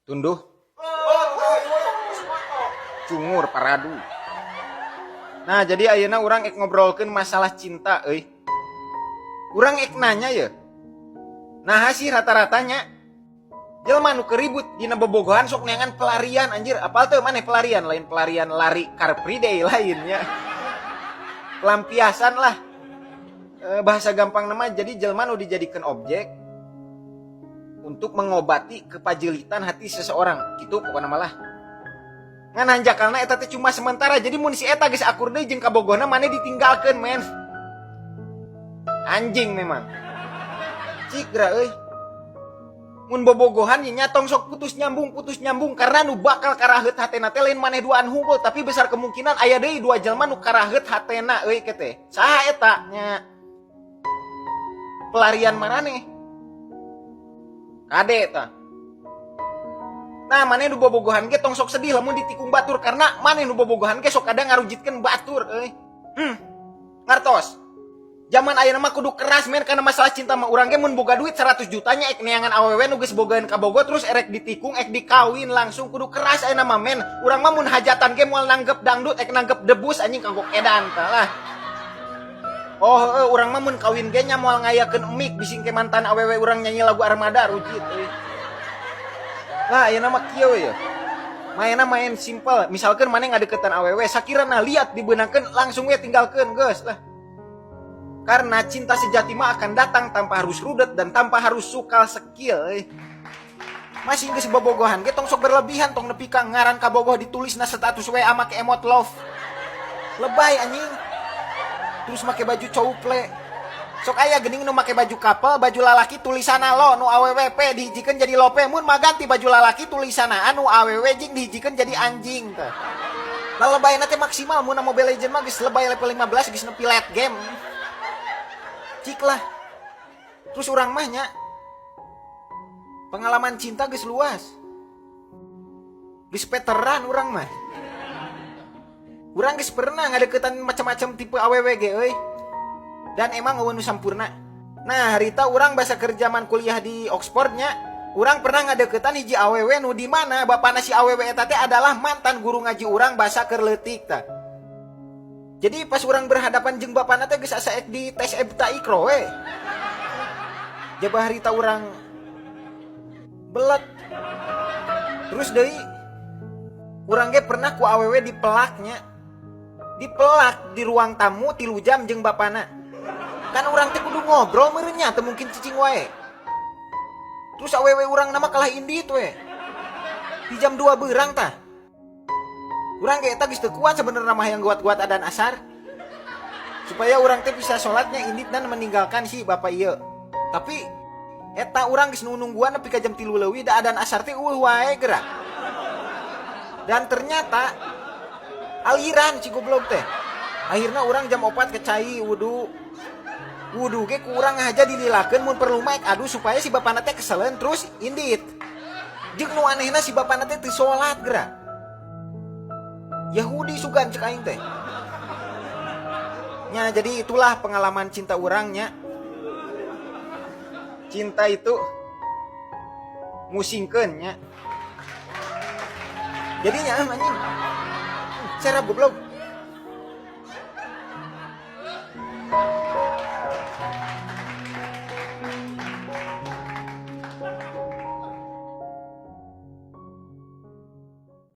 tunduh cungur paradu. Nah jadi ayeuna urang ek ngobrolkeun masalah cinta euy. Urang ek nanya ya. Nah sih rata-ratanya jelema nu keribut dina bobogohan sok neangan pelarian anjir. Apal teu maneh pelarian lain pelarian lari Car Free Day lainnya. Pelampiasan lah. Bahasa gampang nama jadi jelema nu dijadikan objek untuk mengobati kepajelitan hati seseorang. Gitu pokoknya malah. Ngan hanjakalna eta teh cuma sementara. Jadi mun si eta geus akur deui jeung kabogohna maneh ditinggalkeun men. Anjing memang. Cigra euy. Mun bobogohan nya tong sok putus nyambung karena nu bakal karaheut hatena teh lain maneh duaan hungkul tapi besar kemungkinan aya deui dua jelema nu karaheut hatena euy kete. Saha eta nya? Pelarian maraneh. Kade eta. Nah maneh nu bobogohan ge tong sok sedih lamun ditikung batur karena maneh nu bobogohan ge sok kadang ngarujitkeun batur euy. Ngartos. Zaman ayeuna mah kudu keras men karena masalah cinta mah urang ge mun boga duit 100 jutanya ek neangan awewe nu geus bogaeun ka Bogor terus erek ditikung ek dikawin langsung kudu keras ayeuna mah men. Urang mah mun hajatan ge moal nanggep dangdut ek nanggep debus anjing kagok edan tah lah. Oh urang mah mun kawin ge nya moal ngayakeun mik bising ke mantan awewe urang nyanyi lagu Armada rujit euy. Lah ayeuna mah kieu ya. Mainna main simple. Misalkan maneh ngadeukeutan awewe sakirana liat dibeunangkeun langsung we tinggalkeun geus lah. Karena cinta sejati mah akan datang tanpa harus rudet dan tanpa harus sukal skill. Masih geus bobogohan ge tong sok berlebihan tong nepi ka ngaran kabogoh ditulisna status WA make emot love. Lebay anjing. Terus make baju cowple. Sok aya geuning nu make baju couple, baju lalaki tulisanna lo nu awewe pe dihijikeun jadi lope mun mah ganti baju lalaki tulisanna anu awewe jeung dihijikeun jadi anjing teh. Lalebayna teh maksimal mun Mobile Legends mah geus lebay level 15 geus nepi late game. Cik lah. Terus urang mah nya pengalaman cinta geus luas. Geus veteran urang mah. Urang geus pernah ngadeuketan macam-macam tipe awewe ge euy. Dan emang eueun nu sampurna. Nah, harita urang basa keur zaman kuliah di Oxford nya, urang pernah ngadeuketan hiji awewe nu di mana bapana si awewe eta teh adalah mantan guru ngaji urang basa keur leutik tah. Jadi pas urang berhadapan jeung bapana teh geus asa ek di tes ebta ikro we. Jabah harita urang belet. Terus deui urang ge pernah ku awewe dipelaknya. Dipelak di ruang tamu 3 jam jeung bapana. Kan urang teh kudu ngobrol meureun nya teu mungkin cicing wae. Terus awewe urang nama kalah indit we. Di jam 2 beurang tah. Urang ge eta geus teu kuat sebenarnya mah yang guat-guat adan asar. Supaya urang teh bisa salatnya indit dan meninggalkan si bapak ieu. Tapi eta urang geus nungguan nepi ka jam 3 leuwih da adan asar teh wae gerak. Dan ternyata aliran si goblok teh. Akhirna urang jam 4 ke cai wudu. Wudu ge kurang aja dililakeun mun perlu maek aduh supaya si bapana teh keselen terus indit. Jeung nu anehna si bapana teh teu salat gerak. Yahudi sugan cek aing teh. Nya jadi itulah pengalaman cinta urangnya. Cinta itu musingkeun nya. Jadinya anjing. Cara goblok.